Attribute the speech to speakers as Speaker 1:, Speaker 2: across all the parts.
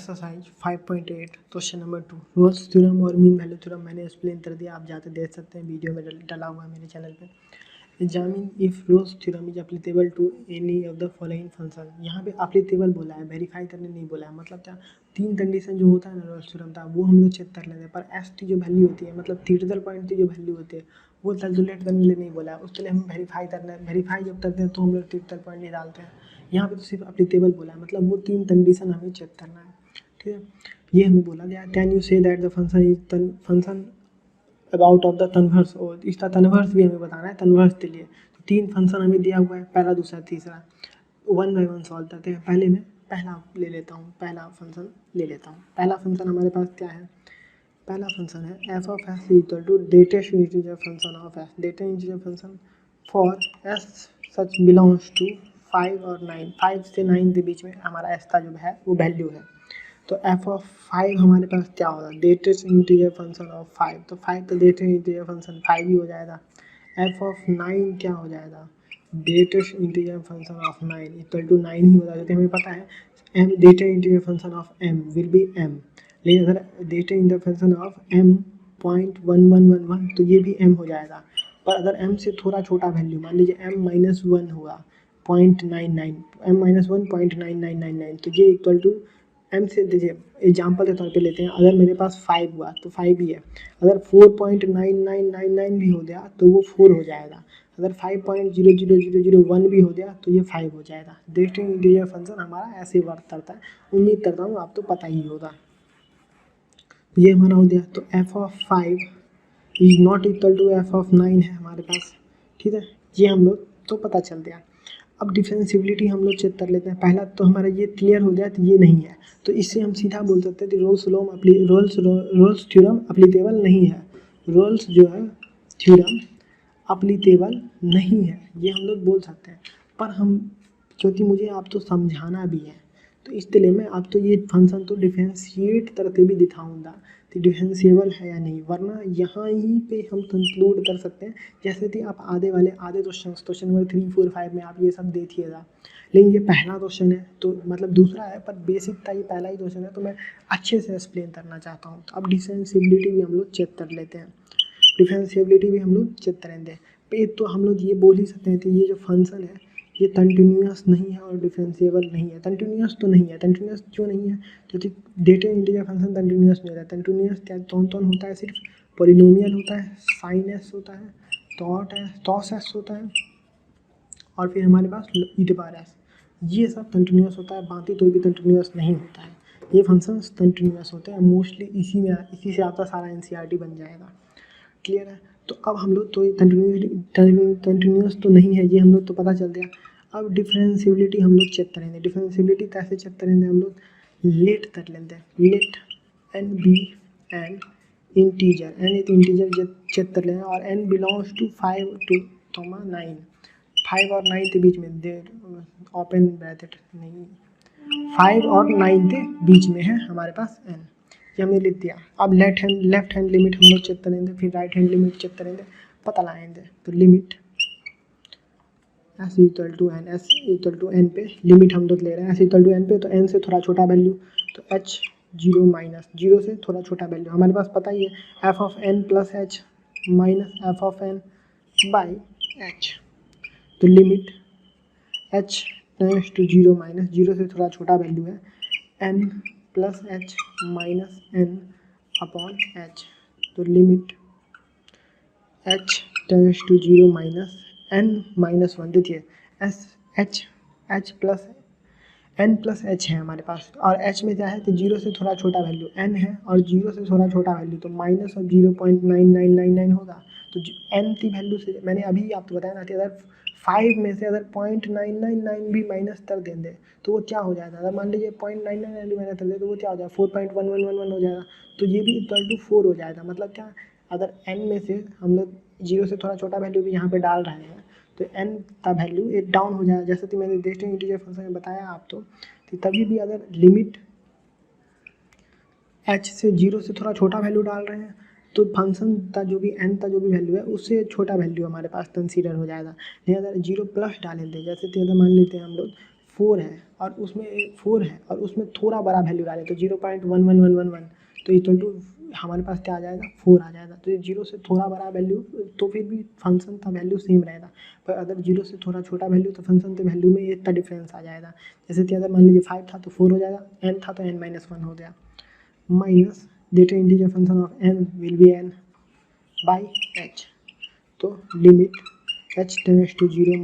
Speaker 1: Exercise 5.8 question number 2 Rolle's theorem और mean value theorem मैंने explain कर दिया, आप जाते देख सकते हैं, वीडियो में डाला हुआ है मेरे चैनल पे। Examine if Rolle's theorem is applicable to any of the following function. यहाँ पे एप्लीकेबल बोला है, वेरीफाई करने नहीं बोला है। मतलब क्या, तीन कंडीशन जो होता है ना रोल्स थ्योरम का, वो हम लोग चेक कर लेते हैं। पर एस की जो वैल्यू होती है, मतलब थ्योरेटिकल पॉइंट की जो वैल्यू होती है, वो कैलकुलेट करने के लिए नहीं बोला है। उसके लिए हम वेरीफाई करना है। वेरीफाई जब करते हैं तो हम लोग थ्योरेटिकल पॉइंट नहीं डालते हैं। यहाँ पे तो सिर्फ एप्लीकेबल बोला है, मतलब वो तीन कंडीशन हमें चेक करना है। ठीक है, ये हमें बोला गया। Can you say that the function is function about of the converse, और इसका कन्वर्स भी हमें बताना है। कन्वर्स के लिए तो तीन फंक्शन हमें दिया हुआ है, पहला, दूसरा, तीसरा। वन बाई वन सॉल्व करते हैं। पहले मैं पहला ले लेता हूँ, पहला फंक्शन ले लेता हूँ। पहला फंक्शन हमारे पास क्या है? पहला फंक्शन है F of S equal to greatest integer function of S. Greatest integer function for S such belongs to 5 और 9। 5 से 9 के बीच में हमारा एस का जो है वो वैल्यू है। तो एफ ऑफ 5 हमारे पास क्या होगा? डेटेस्ट इंटीजर फंक्शन ऑफ 5। तो 5 तो डेटेस्ट इंटीजर फंक्शन 5 ही हो जाएगा। एफ ऑफ 9 क्या हो जाएगा? Greatest integer function of 9 equal to 9 ही हो जाएगा। तो हमें पता है M greatest integer function of M will be M. लेकिन अगर greatest integer function of M 0.1111 तो ये भी एम हो जाएगा। पर अगर एम से थोड़ा छोटा वैल्यू, मान लीजिए m-1 हुआ 0.99, m-1 0.9999, तो ये इक्वल टू एम से, देखिए एग्जाम्पल के तौर पे लेते हैं, अगर मेरे पास 5 हुआ तो 5 ही है। अगर 4.9999 भी हो गया तो वो 4 हो जाएगा। अगर 5.00001 भी हो गया तो ये 5 हो जाएगा। डेटेस्ट इंटीजर फंक्शन हमारा ऐसे वर्क करता है। उम्मीद करता हूँ आप तो पता ही होगा। ये हमारा हो गया। तो F of 5 is not equal to F of 9 है हमारे पास। ठीक है, ये हम लोग तो पता चल गया। अब डिफरेंशिएबिलिटी हम लोग चेक कर लेते हैं। पहला तो हमारा ये क्लियर हो गया, तो ये नहीं है, तो इससे हम सीधा बोल सकते हैं कि रोल्स थ्योरम अप्लीकेबल नहीं है। रोल्स जो है थ्योरम अप्लीकेबल नहीं है, ये हम लोग बोल सकते हैं। पर हम, क्योंकि मुझे आप तो समझाना भी है, तो इसके लिए मैं आप तो ये फंक्शन तो डिफरेंशिएट करके भी दिखाऊंगा कि डिफरेंशिएबल है या नहीं, वरना यहाँ ही पे हम कंक्लूड कर सकते हैं। जैसे कि आप आधे क्वेश्चन नंबर 3, 4, 5 में आप ये सब देखिएगा। लेकिन ये पहला क्वेश्चन है, तो मतलब दूसरा है, पर बेसिक था, ये पहला ही क्वेश्चन है, तो मैं अच्छे से एक्सप्लेन करना चाहता हूँ। तो अब डिफरेंशिएबिलिटी भी हम लोग चेक कर लेते हैं। डिफरेंशिएबिलिटी भी हम लोग चेक करेंगे। एक तो हम लोग ये बोल ही सकते हैं कि ये जो फंक्शन है ये कंटिन्यूअस नहीं है और डिफरेंशिएबल नहीं है। कंटिन्यूअस तो नहीं है। कंटिन्यूअस क्यों नहीं है? क्योंकि डेटेस्ट इंटीजर फंक्शन कंटिन्यूअस नहीं होता है। कंटिन्यूअस क्या कौन होता है? सिर्फ पॉलिनोमियल होता है, साइन एस होता है, टॉस एस होता है, और फिर हमारे पास ई बार एस। ये सब कंटिन्यूअस होता है, बाकी कोई भी कंटिन्यूअस नहीं होता है। ये फंक्शंस कंटिन्यूअस होते हैं मोस्टली। इसी से आपका सारा एनसीईआरटी बन जाएगा। क्लियर है? तो अब हम लोग तो कंटिन्यूअस तो नहीं है, ये हम लोग तो पता चल गया। अब डिफरेंशिएबिलिटी हम लोग चेक करेंगे। डिफरेंशिएबिलिटी कैसे चेक करेंगे? हम लोग लेट कर लेते हैं। Let N be an integer, N एक इंटीजर चेक कर लेंगे, और एन बिलोंग्स टू 5 टू 9। 5 और 9 के बीच में, देर ओपन ब्रैकेट नहीं, 5 और 9 के बीच में है हमारे पास एन, ये हमने लिख दिया। अब लेफ्ट हैंड लिमिट हम लोग चेक करेंगे, फिर राइट हैंड लिमिट चेक करेंगे, पता लगाएंगे। तो limit S equal to N पे लिमिट हम लोग ले रहे हैं, एस इक्वल टू एन पे, तो एन से थोड़ा छोटा वैल्यू, तो एच 0 माइनस 0 से थोड़ा छोटा वैल्यू हमारे पास पता ही है, F of N plus H minus F of N by H. तो limit H tends to 0 minus 0 से थोड़ा छोटा वैल्यू है N plus H minus N upon H. तो limit H tends to 0 minus N minus 1। देखिए H plus N plus H है हमारे पास, और एच में क्या है कि 0 से थोड़ा छोटा वैल्यू एन है, और 0 से थोड़ा छोटा वैल्यू तो माइनस और 0.9999 होगा। तो एन की वैल्यू से मैंने अभी आपको बताया ना कि अगर 5 में से अगर 0.999 भी माइनस कर देंगे तो वो क्या हो जाएगा? अगर मान लीजिए 0.999 भी माइनस कर दे तो वो क्या हो जाएगा? 4.1111 हो जाएगा। तो ये भी इक्वल टू 4 हो जाएगा। मतलब क्या, अगर एन में से हम लोग 0 से थोड़ा छोटा वैल्यू भी यहाँ पे डाल रहे हैं तो एन का वैल्यू एक डाउन हो जाएगा। जैसे कि मैंने डेटेस्ट इंटीजर फंक्शन में बताया आप तो तभी भी अगर लिमिट एच से 0 से थोड़ा छोटा वैल्यू डाल रहे हैं तो फंक्शन का जो भी एन का जो भी वैल्यू है उससे छोटा वैल्यू हमारे पास कंसीडर हो जाएगा। नहीं अगर 0 प्लस डालेंगे, जैसे कि अगर मान लेते हैं हम लोग 4 है, और उसमें 4 है और उसमें थोड़ा बड़ा वैल्यू डालें तो 0.11111 तो इक्वल टू हमारे पास क्या आ जाएगा 4 आ जाएगा। तो ये 0 से थोड़ा बड़ा वैल्यू तो फिर भी फंक्शन का वैल्यू सेम रहेगा, पर अगर 0 से थोड़ा छोटा वैल्यू तो फंक्शन के वैल्यू में इतना डिफरेंस आ जाएगा। जैसे कि अगर मान लीजिए 5 था तो 4 हो जाएगा, n था तो n-1 हो गया, minus data integer function of n will be n by h। तो limit h tends to 0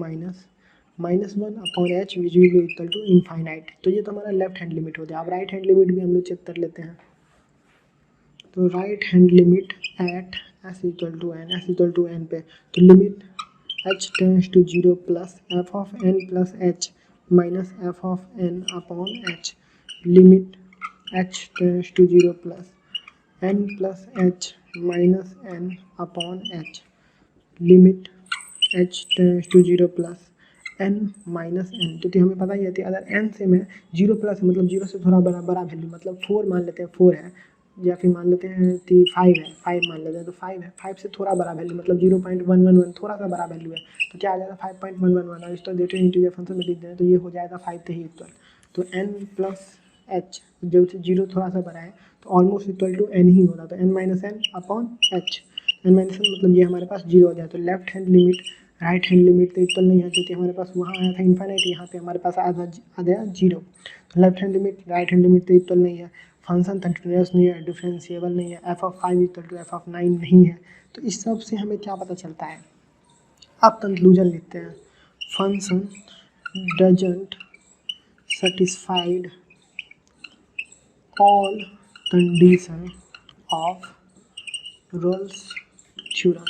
Speaker 1: -1 upon h which will be equal to infinite. तो ये तो हमारा लेफ्ट हैंड लिमिट हो गया। अब राइट हैंड लिमिट भी हम लोग चेक कर लेते हैं। तो right hand limit at s equal to n पे, तो limit h tends to 0 plus f of n plus h minus f of n upon h, limit h tends to 0 plus n plus h minus n upon h, limit h tends to 0 plus n minus n। क्योंकि हमें पता ही है कि अगर n से मैं 0 plus मतलब 0 से थोड़ा बड़ा वैल्यू मतलब 4 मान लेते हैं 4 है, या फिर मान लेते हैं कि 5 है, 5 मान लेते हैं तो 5 है, 5 से थोड़ा बड़ा वैल्यू मतलब 0.111 थोड़ा सा बड़ा वैल्यू है तो क्या आ जाएगा 5.111 और इस तरह डेटा इंटीजर फंक्शन में लिख दें तो ये हो जाएगा 5 के ही इक्वल। तो n प्लस h जब से 0 थोड़ा सा बड़ा है तो ऑलमोस्ट इक्वल टू n ही होगा, तो n minus n upon h, n minus n मतलब ये हमारे पास 0 हो जाए। तो left hand limit right hand limit तो इक्वल नहीं है क्योंकि हमारे पास वहाँ आया था इन्फाइनाइट, यहाँ पे हमारे पास आ गया 0। तो left hand limit right hand limit तो इक्वल नहीं है, फंक्शन कंटिन्यूअस नहीं है, डिफरेंशिएबल नहीं है, f of 5 equal to f of 9 नहीं है। तो इस सब से हमें क्या पता चलता है, अब कंक्लूजन लिखते हैं। Function doesn't satisfied all condition of Rolle's theorem.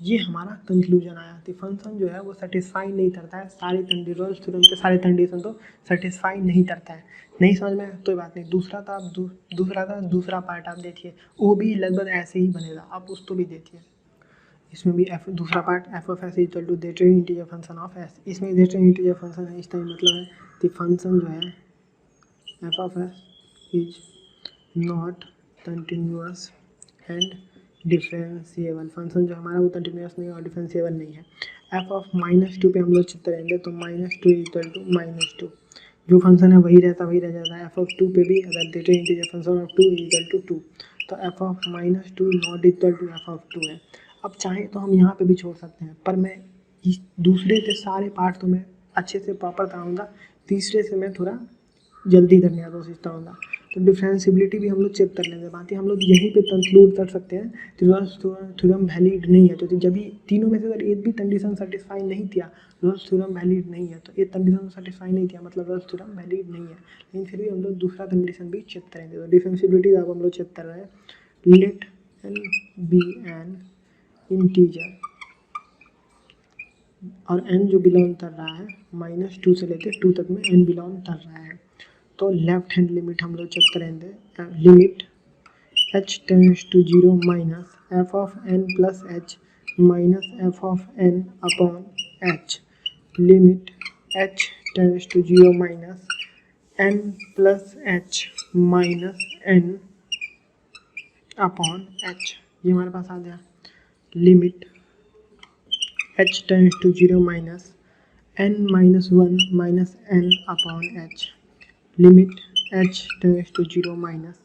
Speaker 1: ये हमारा कंक्लूजन आया कि फंक्शन जो है वो सेटिस्फाई नहीं करता है सारे रोल्स थ्योरम के सारे कंडीशन तो सेटिस्फाई नहीं करता है। नहीं समझ में कोई बात नहीं, दूसरा पार्ट आप देखिए, वो भी लगभग ऐसे ही बनेगा, आप उसको भी देखिए। इसमें भी दूसरा part F of S equal to data integer function of S, इसमें डेटा इंटीजर फंक्शन है, इसका मतलब है कि फंक्शन जो है F of S is not continuous and differentiable. Function जो हमारा वो कंटिन्यूअस नहीं और डिफरेंशिएबल नहीं है। एफ ऑफ -2 पे हम लोग चित्र रहेंगे तो -2 इक्वल टू -2, जो फंक्शन है वही रहता वही रह जाता है। एफ ऑफ 2 पे भी अगर data integer function of 2 equal to 2 तो F of -2 not equal to F of 2 है। अब चाहे तो हम यहाँ पे भी छोड़ सकते हैं, पर मैं इस दूसरे के सारे पार्ट तो मैं अच्छे से प्रॉपर कराऊंगा, तीसरे से मैं थोड़ा जल्दी करने का कोशिश करूँगा। तो डिफरेंशिबिलिटी भी हम लोग चेक कर लेंगे, बाकी हम लोग यहीं पे कंक्लूड कर सकते हैं कि रोल्स थ्योरम वैलिड नहीं है। तो जब भी तीनों में से अगर एक भी कंडीशन सेटिस्फाई नहीं किया, रोल्स थ्योरम वैलिड नहीं है, तो एक कंडीशन सेटिस्फाई नहीं किया मतलब रोल्स थ्योरम वैलिड नहीं है। लेकिन फिर भी हम लोग दूसरा कंडीशन भी चेक करेंगे। तो डिफरेंशिबिलिटी अब हम लोग चेक कर रहे हैं। Let n be an integer और n जो बिलोंग कर रहा है -2 से लेकर 2 तक में n बिलोंग कर रहा है। तो लेफ्ट हैंड लिमिट हम लोग चेक करेंगे। Limit h tends to 0 minus f of n plus h minus f of n upon h, limit h tends to 0 minus n plus h minus n upon h। ये हमारे पास आ गया। Limit h tends to 0 minus n-1 minus n upon h, limit h tends to 0 minus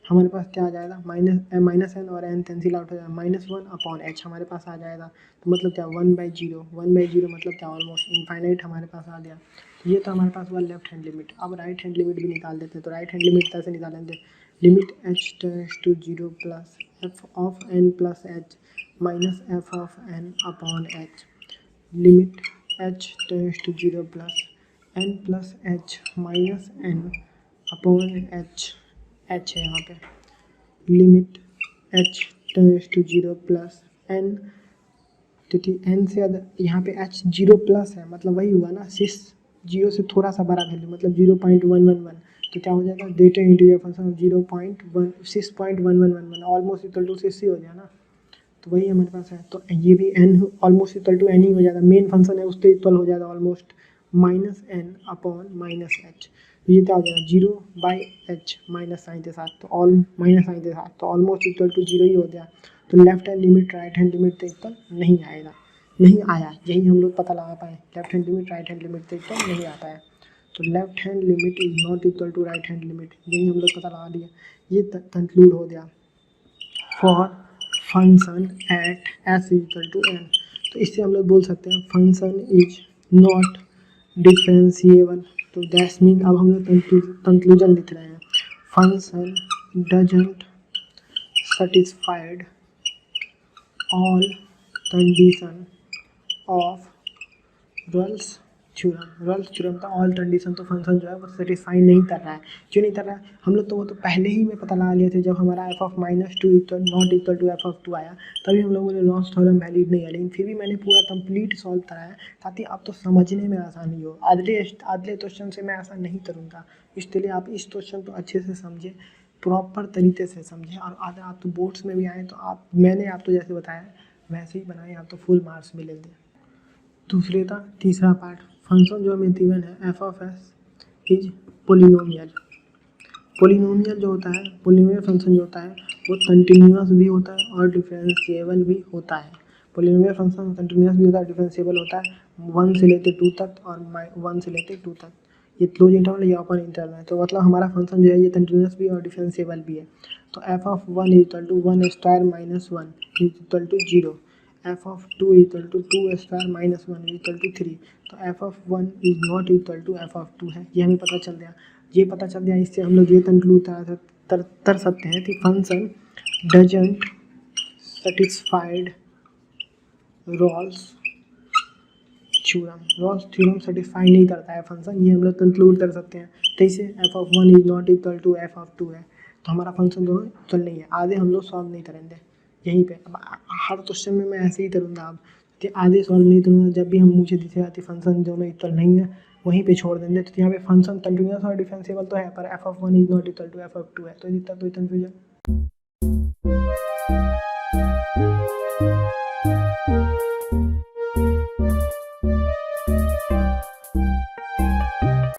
Speaker 1: हमारे पास क्या आ जाएगा माइनस n और n कैंसिल आउट हो जाएगा, -1 अपॉन h हमारे पास आ जाएगा। तो मतलब क्या 1/0 मतलब क्या ऑलमोस्ट इनफाइनाइट हमारे पास आ गया। तो ये तो हमारे पास हुआ लेफ्ट हैंड लिमिट। अब राइट हैंड लिमिट भी निकाल देते हैं। तो राइट हैंड लिमिट कैसे निकालेंगे, limit h tends to 0 plus f of n plus h minus f of n upon h, limit h tends to 0 plus n plus h minus n upon h, h है यहाँ पे, limit h tends to 0 plus n, क्योंकि n से यहाँ पे h 0 plus है मतलब वही हुआ ना 0 से थोड़ा सा बड़ा वैल्यू मतलब 0.111, तो क्या हो जाएगा data integer function 6.1111 almost equal to 6 ही हो गया ना। तो वही हमारे पास है। तो ये भी n almost equal to n ही हो जाएगा, मेन फंक्शन है उसके इक्वल हो जाएगा ऑलमोस्ट -n अपॉन -h। तो ये क्या हो जाएगा 0/h माइनस साइन के साथ, तो माइनस साइन के साथ तो ऑलमोस्ट इक्वल टू 0 ही हो गया। तो left hand limit right hand limit तो इक्वल नहीं आएगा, नहीं आया, यही हम लोग पता लगा पाए। Left hand limit right hand limit तो इक्वल नहीं आता है। तो left hand limit is not equal to right hand limit, यही हम लोग पता लगा दिया, ये कंक्लूड हो गया for function at s equal to n. तो इससे हम लोग बोल सकते हैं फंक्शन इज नॉट डिफरेंशिएबल। तो दैट्स मीन अब हम लोग कंक्लूजन लिख रहे हैं, function doesn't satisfied all condition of Rolle's theorem का ऑल कंडीशन, तो फंक्शन जो है वो सेटिस्फाई नहीं कर रहा है। क्यों नहीं कर रहा है? हम लोग तो वो तो पहले ही में पता लगा लिए थे, जब हमारा f of -2 equal not equal to F of 2 आया, तभी हम लोगों ने रॉल्स थ्योरम वैलिड नहीं है, लेकिन फिर भी मैंने पूरा कंप्लीट सॉल्व कराया ताकि आप तो समझने में आसानी हो। अगले क्वेश्चन से मैं ऐसा नहीं करूँगा, इसलिए आप इस क्वेश्चन को अच्छे से समझें, प्रॉपर तरीके से समझें, और अगर आप तो बोर्ड्स में भी आए तो मैंने आपको जैसे बताया वैसे ही बनाए, आप तो फुल मार्क्स मिलेंगे। दूसरे का तीसरा पार्ट, फंक्शन जो हमें गिवन है F of S is polynomial. Polynomial जो होता है, पोलिनोमियल फंक्शन जो होता है वो कंटिन्यूअस भी होता है और डिफरेंशिएबल भी होता है। पोलिनोमियल फंक्शन कंटिन्यूअस भी होता है, डिफरेंशिएबल होता है 1 से लेते 2 तक और 1 से लेते 2 तक। ये क्लोज इंटरवल या ओपन इंटरवल है, तो मतलब हमारा फंक्शन जो है ये कंटिन्यूअस भी और डिफरेंशिएबल भी है। तो F of 1 equal to 1 star minus 1 equal to 0, f of 2 equal to 2 star minus 1 equal to 3। तो F of 1 is not equal to F of 2 है, ये हमें पता चल गया। ये पता चल गया, इससे हम लोग ये कंक्लूड कर सकते हैं कि function doesn't satisfied Rolle's theorem satisfy नहीं करता है फंक्शन, ये हम लोग कंक्लूड कर सकते हैं। तो इसे f of 1 is not equal to F of 2 है, तो हमारा फंक्शन दोनों चल नहीं है। आधे हम लोग सॉल्व नहीं करेंगे यहीं पे, अब हर क्वेश्चन में मैं ऐसे ही करूँगा, अब कि आधे सॉल्व नहीं करूँगा, जब भी हम मुझे दिखेगा कि फंक्शन दोनों इक्वल नहीं है वहीं पे छोड़ देंगे। तो यहाँ पे फंक्शन कंटिन्यूअस और डिफरेंशिएबल तो है, पर f of 1 is not equal to F of 2 है, तो इतना कोई कन्फ्यूजन